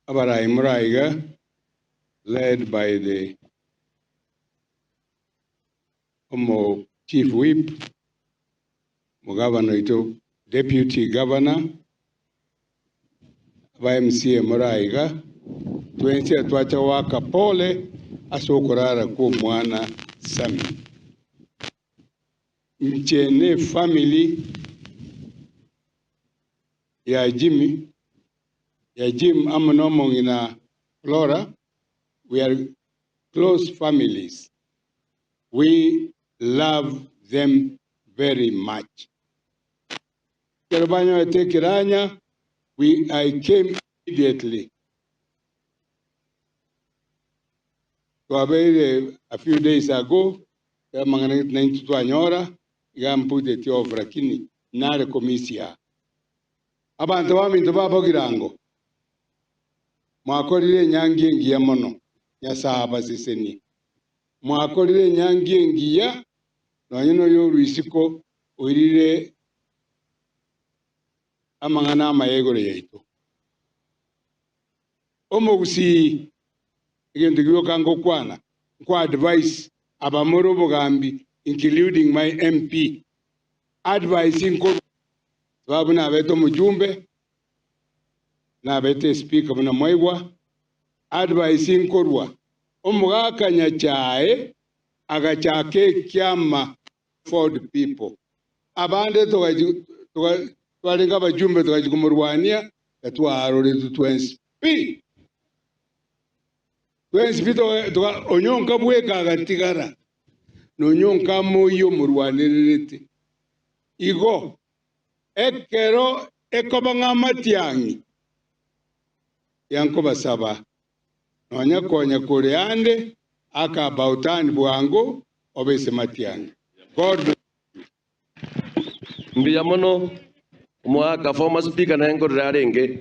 Abarai Muraiga, led by the Chief Whip, Governor ito, Deputy Governor, MCA Muraiga, tuensia tuacha waka pole asokorara ku mwana Sami. Mchene family ya Jim amonomong ina Flora, we are close families. We love them very much. Kerabanyo tekiranya, I came immediately. A few days ago, manganet na into anyora, put the of Rakini, nare komisia. Abantu wami ntobaba girango. Mwakorire nyangi ngiya mono, nyasaba siseni. Mwakorire nyangi ngiya, no nyino yo ruisiko, oirire amangana mayegore yaito. Omogusi, igendigiyo kango kwana, kwa advice, abamoro bogambi, including my MP. Advice inko, sababu na beto mjumbe, na bete speaker muna moigwa, advice inkorwa. Omugaka nyachae, agachake kiama for the people. Abande tuwalinga bajumbe tukajikumurwania, yatuwa arore tu tuenspi. Tuenspi tuwa onyonka buweka agatigara. Nonyonka moyo murwaniriti. Igo, ekero ekobanga matiangi. Yanko basaba. Nonya konya koreande, aka bautani buango, obese matiangi. God bless. Mbiyamono, mwaka former speaker na engo rarenge.